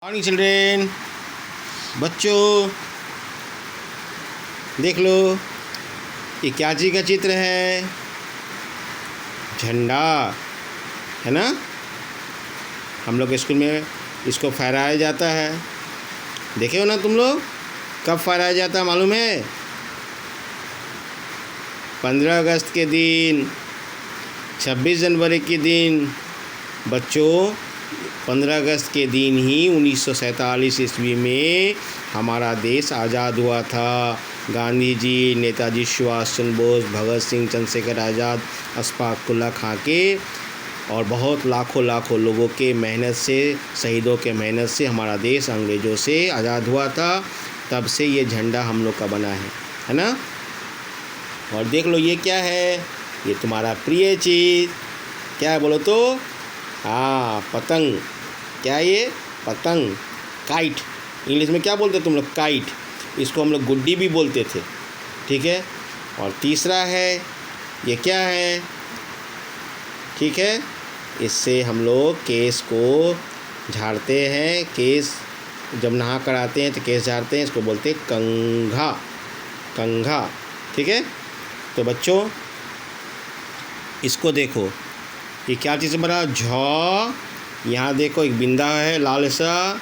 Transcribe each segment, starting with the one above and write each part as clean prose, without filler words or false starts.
Morning children. बच्चों देख लो, ये क्या चीज़ का चित्र है? झंडा है ना। हम लोग स्कूल में इसको फहराया जाता है। देखे हो ना तुम लोग? कब फहराया जाता है मालूम है? 15 अगस्त के दिन, 26 जनवरी के दिन। बच्चों 15 अगस्त के दिन ही 1947 ईस्वी में हमारा देश आज़ाद हुआ था। गांधी जी, नेताजी सुभाष चंद्र बोस, भगत सिंह, चंद्रशेखर आज़ाद, अशफाक उल्लाह खां के और बहुत लाखों लोगों के मेहनत से, शहीदों के मेहनत से हमारा देश अंग्रेज़ों से आज़ाद हुआ था। तब से ये झंडा हम लोग का बना है ना। और देख लो ये क्या है? ये तुम्हारा प्रिय चीज़ क्या है बोलो तो? हाँ, पतंग। क्या ये? पतंग, काइट। इंग्लिश में क्या बोलते तुम लोग? काइट। इसको हम लोग गुड्डी भी बोलते थे, ठीक है। और तीसरा है, ये क्या है? ठीक है, इससे हम लोग केस को झाड़ते हैं। केस जब नहा कर आते हैं तो केस झाड़ते हैं, इसको बोलते हैं कंघा। कंघा, ठीक है। तो बच्चों इसको देखो, ये क्या चीज़ बना? झ, यहाँ देखो एक बिंदा है लाल सा,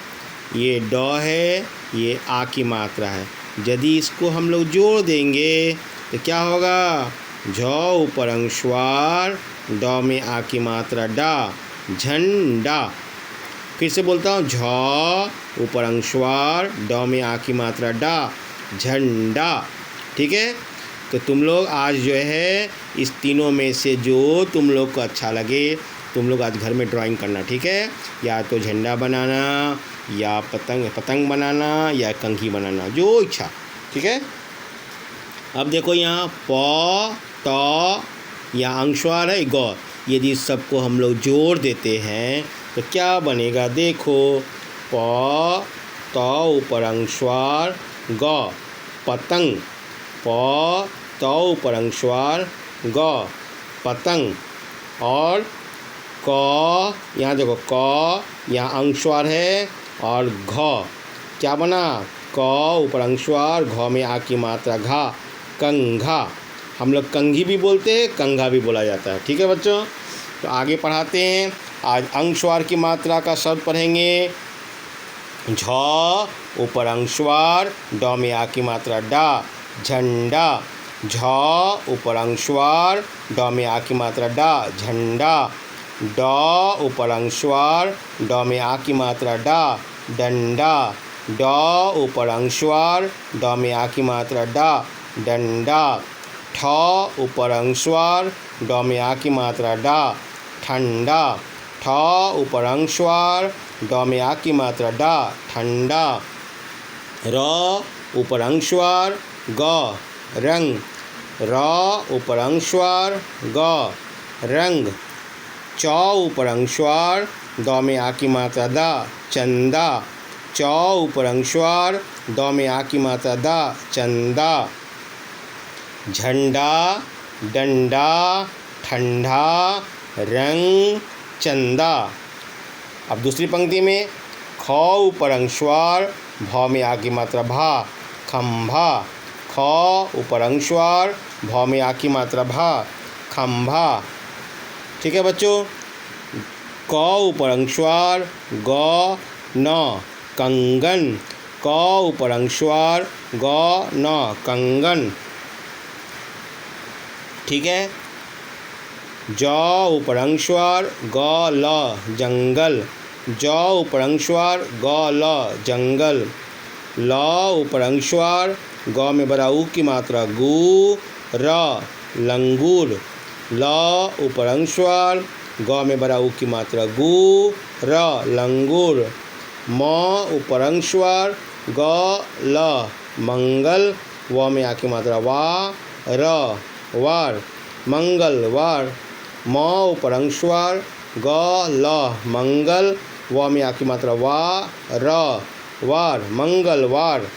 ये ड है, ये आ की मात्रा है। यदि इसको हम लोग जोड़ देंगे तो क्या होगा? झ ऊपर अंशवार, ड में आ की मात्रा डा, झंडा। फिर से बोलता हूँ, झ ऊपर अंशवार, ड में आ की मात्रा डा, झंडा, ठीक है। तो तुम लोग आज जो है इस तीनों में से जो तुम लोग को अच्छा लगे तुम लोग आज घर में ड्राइंग करना, ठीक है। या तो झंडा बनाना, या पतंग बनाना, या कंघी बनाना, जो इच्छा, ठीक है। अब देखो यहाँ प, त, या अंशवार है ग। यदि सबको हम लोग जोड़ देते हैं तो क्या बनेगा? देखो, प, त ऊपर अंशवार, ग, पतंग। प, त ऊपर अंशवार, ग, पतंग। और क, यहाँ देखो क, यहाँ अंशवार है, और घ क्या बना? क ऊपर अंशवार, घ में आ की मात्रा घा, कंघा। हम लोग कंघी भी बोलते हैं, कंघा भी बोला जाता है, ठीक है बच्चों। तो आगे पढ़ाते हैं। आज अंशवार की मात्रा का शब्द पढ़ेंगे। झ ऊपर अंशवार, ड में आ की मात्रा डा, झंडा। झ ऊपर अंशवार, ड में आ की मात्रा डा, झंडा। ड ऊपर अंशवार, ड में आ की मात्रा डा, डंडा। ड ऊपर अंशवार, ड में आ की मात्रा डा, डंडा। ठ ऊपर अंशवार, ड में आ की मात्रा डा, ठंडा। ठ ऊपर अंशवार, ड में आ की मात्रा डा, ठंडा। र ऊपर अंशवार, ग, रंग। र ऊपर अंशवार, ग, रंग। च ऊपर अंशवार, द में आ की मात्रा दा, चंदा। च ऊपर अंशवार, द में आ की मात्रा दा, चंदा। झंडा, डंडा, ठंडा, रंग, चंदा। अब दूसरी पंक्ति में ख ऊपर अंशवार, भ में आ की मात्रा भा, खंभा। ख ऊपर अंशवार, भ में आ की मात्रा भा, खंभा, ठीक है बच्चों। क ऊपर अंशवार, ग, न, कंगन। क ऊपर अंशवार, ग, न, कंगन, ठीक है। ज ऊपर अंशवार, ग, ल, जंगल। ज ऊपर अंशवार, ग, ल, जंगल। ल ऊपर अंशवार, ग में बड़ा ऊ की मात्रा गू, र, लंगूर। ल ऊपर अंशवार, ग में बड़ा ऊ की मात्रा गू, र, लंगूर। म ऊपर अंशवार, ग, ल, मंगल। व में आ की मात्रा वा, र, वार, मंगलवार। म ऊपर अंशवार, ग, ल, मंगल। व में आ की मात्रा वा, र, वार, मंगलवार।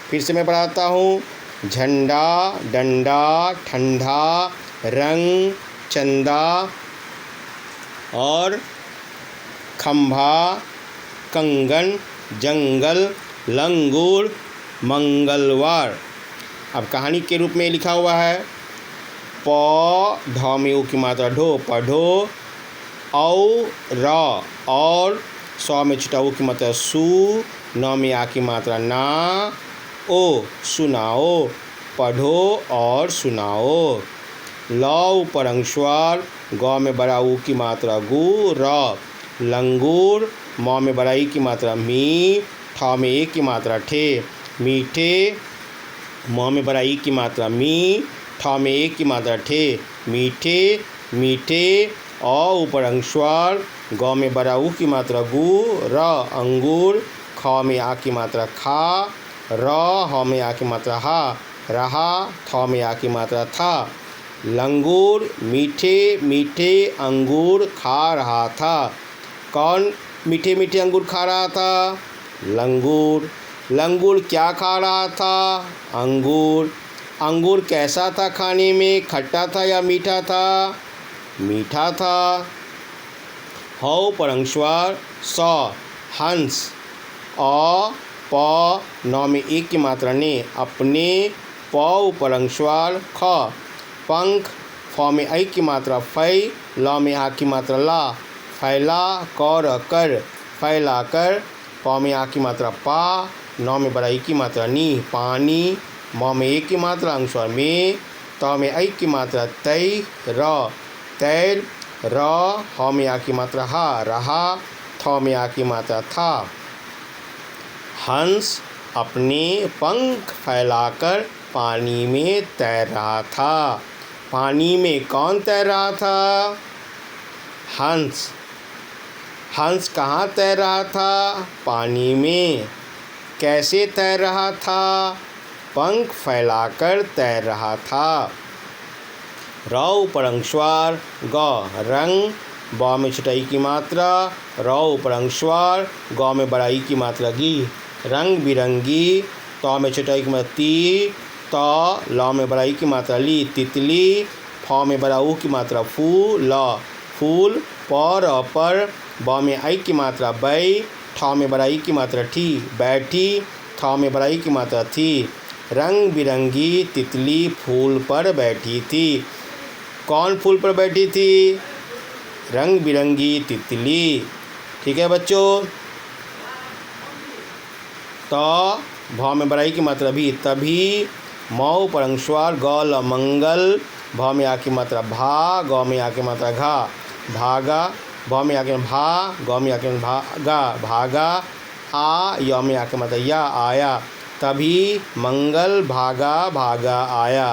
फिर से मैं पढ़ाता हूँ। झंडा, डंडा, ठंडा, रंग, चंदा, और खंभा, कंगन, जंगल, लंगूर, मंगलवार। अब कहानी के रूप में लिखा हुआ है। प ढ में ऊ की मात्रा ढो, पढ़ो। औ र और, सौ में छोटा ऊ की मात्रा सु, नौ में आ की मात्रा ना, ओ सुनाओ, पढ़ो और सुनाओ। ल ऊपर अंशवार, गौ में बड़ा ऊ की मात्रा गु, र। लंगूर, मौ में बड़ा ई की मात्रा मी, ठ में ए की मात्रा ठे। मीठे, मौ में बड़ा ई की मात्रा मी, ठ में ए की मात्रा ठे। मीठे, मीठे। अ ऊपर अंशवार, गौ में बड़ा ऊ की मात्रा गु, र। अंगूर, ख में आ की मात्रा खा, र ह में आ की मात्रा हा, रहा। थ में आ की मात्रा था। लंगूर, मीठे मीठे अंगूर खा रहा था। कौन मीठे मीठे अंगूर खा रहा था? लंगूर। लंगूर क्या खा रहा था? अंगूर। अंगूर कैसा था खाने में? खट्टा था या मीठा था? मीठा था। हौ पर अंशवार, स हंस। अ प नौ में एक की मात्रा ने, अपने। प ऊपर अंशवार, ख। पंख, फ में ऐ की मात्रा फै, ल में आ की मात्रा ला, फैला। कर कर, फैला कर। प में आ की मात्रा पा, नौ में बड़ा ई की मात्रा नी, पानी। म में एक की मात्रा अंशवार में, त में ऐ की मात्रा तै, र तैर। र ह में आ की मात्रा हा, रहा। थ में आ की मात्रा था। हंस अपने पंख फैलाकर पानी में तैर रहा था। पानी में कौन तैर रहा था? हंस। हंस कहाँ तैर रहा था? पानी में। कैसे तैर रहा था? पंख फैलाकर तैर रहा था। र ऊपर अंशवार, ग रंग। ब में छोटा ई की मात्रा, र ऊपर अंशवार, ग में बड़ा ई की मात्रा गी, रंग बिरंगी। त में छोटा ई की मात्रा ती, त ल में बड़ा ई की मात्रा ली, तितली। फ में बड़ा ऊ की मात्रा फू, ल फूल। पर अपर, ब में ऐ की मात्रा बै, ठ में बड़ा ई की मात्रा ठी, बैठी। थ में बड़ा ई की मात्रा थी। रंग बिरंगी तितली फूल पर बैठी थी। कौन फूल पर बैठी थी? रंग बिरंगी तितली। ठीक है बच्चों। त भ में बड़ा ई की मात्रा भी, तभी। मऊ पर अंशवार, ग ल मंगल। भ में आ की मात्रा भा, ग में आ की मात्रा घा, भागा। भ में आ की भा, ग में आ की भागा, भागा। आ य में आ की मात्रा या, आया। तभी मंगल भागा भागा आया।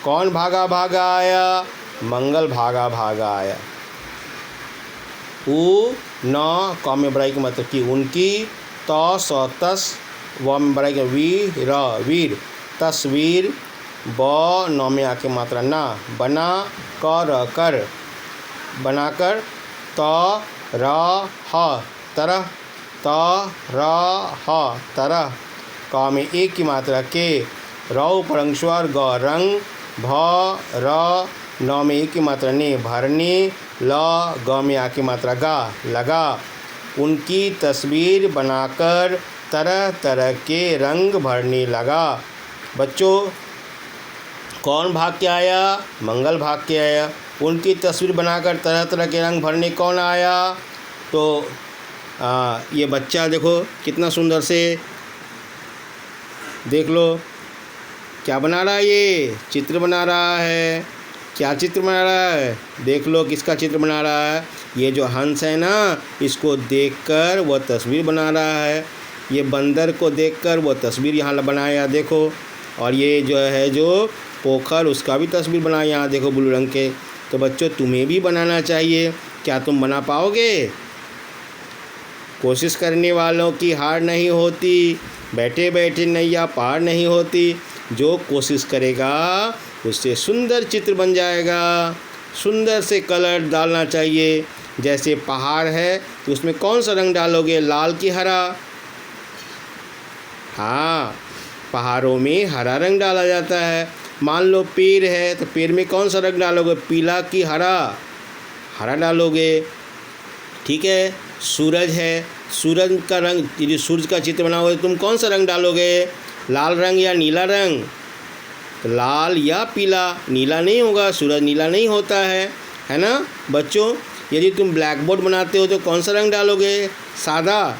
कौन भागा भागा आया? मंगल भागा भागा आया। उ न क में बड़ा ई की मात्रा की, उनकी। त स तस, व में बड़ा ई की वीर, वीर। तस्वीर। ब नौ में आ की मात्रा ना, बना। कर कर, बनाकर। त र ह तरह, त र ह तरह। क में एक की मात्रा के, र ऊपर अंशवार, ग रंग। भ र नौ में एक की मात्रा ने, भरने। ल ग में आ की मात्रा गा, लगा। उनकी तस्वीर बनाकर तरह तरह के रंग भरने लगा। बच्चों कौन भाग के आया? मंगल भाग के आया। उनकी तस्वीर बनाकर तरह तरह के रंग भरने कौन आया? तो ये बच्चा देखो कितना सुंदर से, देख लो क्या बना रहा है। ये चित्र बना रहा है। क्या चित्र बना रहा है? देख लो किसका चित्र बना रहा है। ये जो हंस है ना, इसको देखकर वह तस्वीर बना रहा है। ये बंदर को देखकर वो तस्वीर यहाँ बनाया देखो। और ये जो है जो पोखर, उसका भी तस्वीर बनाया यहाँ देखो ब्लू रंग के। तो बच्चों तुम्हें भी बनाना चाहिए। क्या तुम बना पाओगे? कोशिश करने वालों की हार नहीं होती, बैठे बैठे नैया पार नहीं होती। जो कोशिश करेगा उससे सुंदर चित्र बन जाएगा। सुंदर से कलर डालना चाहिए। जैसे पहाड़ है तो उसमें कौन सा रंग डालोगे? लाल कि हरा? हाँ, पहाड़ों में हरा रंग डाला जाता है। मान लो पेड़ है तो पेड़ में कौन सा रंग डालोगे? पीला कि हरा? हरा डालोगे। ठीक है। सूरज है, सूरज का रंग, यदि सूरज का चित्र बना हुआ है तुम कौन सा रंग डालोगे? लाल रंग या नीला रंग? तो लाल या पीला, नीला नहीं होगा, सूरज नीला नहीं होता है ना बच्चों। यदि तुम ब्लैक बोर्ड बनाते हो तो कौन सा रंग डालोगे? सादा,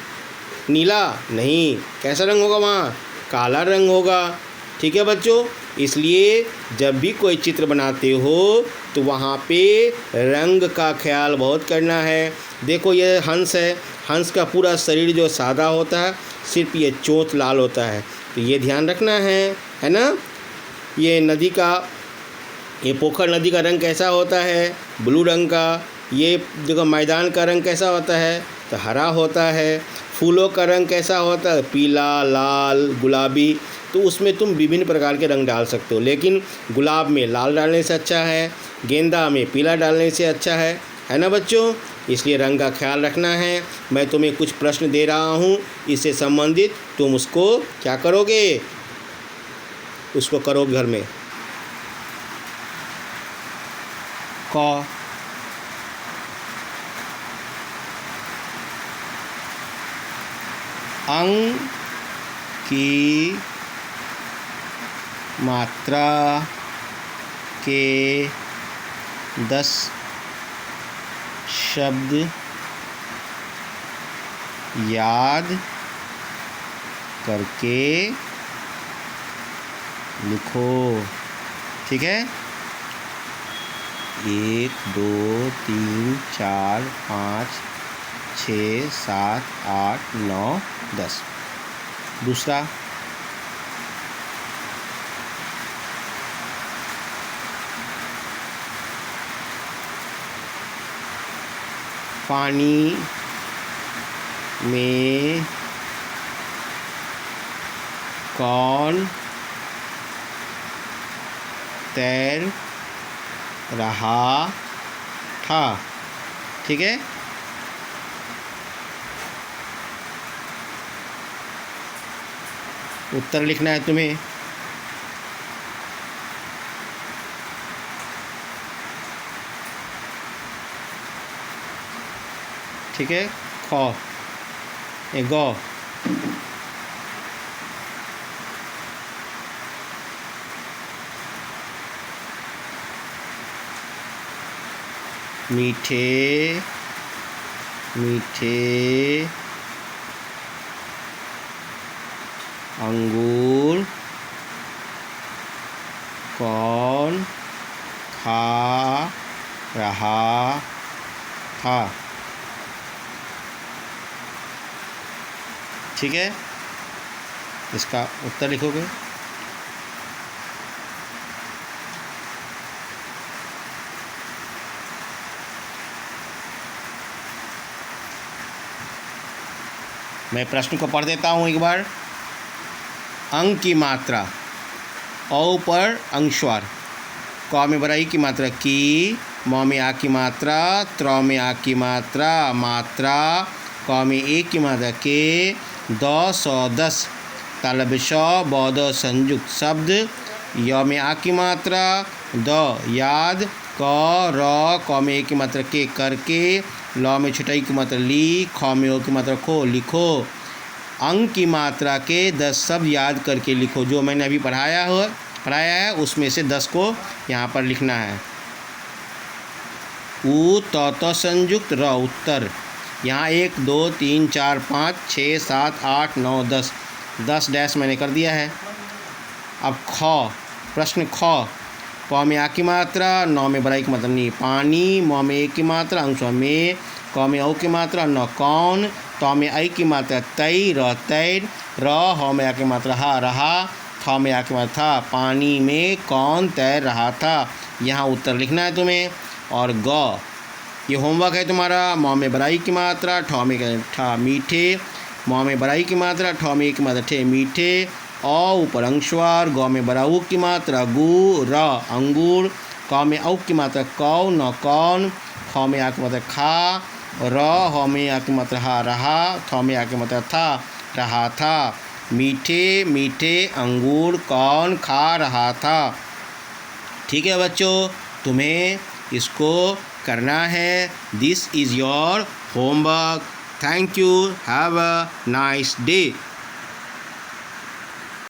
नीला नहीं, कैसा रंग होगा वहाँ? काला रंग होगा। ठीक है बच्चों, इसलिए जब भी कोई चित्र बनाते हो तो वहाँ पे रंग का ख्याल बहुत करना है। देखो ये हंस है, हंस का पूरा शरीर जो सादा होता है, सिर्फ ये चोंच लाल होता है, तो ये ध्यान रखना है ना। ये नदी का, ये पोखर नदी का रंग कैसा होता है? ब्लू रंग का। ये देखो मैदान का रंग कैसा होता है? तो हरा होता है। फूलों का रंग कैसा होता है? पीला, लाल, गुलाबी। तो उसमें तुम विभिन्न प्रकार के रंग डाल सकते हो, लेकिन गुलाब में लाल डालने से अच्छा है, गेंदा में पीला डालने से अच्छा है ना बच्चों। इसलिए रंग का ख्याल रखना है। मैं तुम्हें कुछ प्रश्न दे रहा हूँ, इससे संबंधित तुम उसको क्या करोगे? उसको करो घर में। क, अंग की मात्रा के 10 शब्द याद करके लिखो। ठीक है, 1 2 3 4 5 6 7 8 9 10। दूसरा, पानी में कौन तैर रहा था? ठीक है, उत्तर लिखना है तुम्हें। ठीक है, ख, ए गौ, मीठे मीठे अंगूर कौन खा रहा था? ठीक है, इसका उत्तर लिखोगे। मैं प्रश्न को पढ़ देता हूँ एक बार। अंग की मात्रा, औ पर अंशवार, क में बराई की मात्रा की, म में आ की मात्रा, त्र में आ की मात्रा मात्रा, क में एक की मात्रा के, द स 10, तालब श बौद संयुक्त शब्द, य में आ की मात्रा, द याद, क र, क में एक की मात्रा के करके, ल में छुटाई की मात्रा ली, ख में ओ की मात्रा खो लिखो। अंग की मात्रा के 10 शब्द याद करके लिखो। जो मैंने अभी पढ़ाया है उसमें से 10 को यहाँ पर लिखना है। उ त संयुक्त र उत्तर। यहाँ 1 2 3 4 5 6 7 8 9 10 10 डैश मैंने कर दिया है। अब ख, प्रश्न ख, प में आ की मात्रा, नौ में बराई की मात्रा नहीं, पानी, म में एक की मात्रा, अंश में, क में औ की मात्रा, न कौन, त में आई की मात्रा तई, र तैर, र ह में आ की मात्रा हा रहा, थ में आ की मात्रा था, पानी में कौन तैर रहा था। यहाँ उत्तर लिखना है तुम्हें। और ग, ये होमवर्क है तुम्हारा। म में बराई की मात्रा, ठ में ठा मीठे, म में बराई की मात्रा, ठ में एक की मात्रा ठे मीठे, अ ऊपर अंशवार, ग में बराऊ की मात्रा गु, र अंगूर, क में औ की मात्रा कौ, न कौन, ख में आ की मात्रा खा, र ह में आ की मात्रा हा रहा, थ में आ की मात्रा था रहा था। मीठे मीठे अंगूर कौन खा रहा था। ठीक है बच्चों, तुम्हें इसको करना है। This is your homework. Thank you, have a nice day.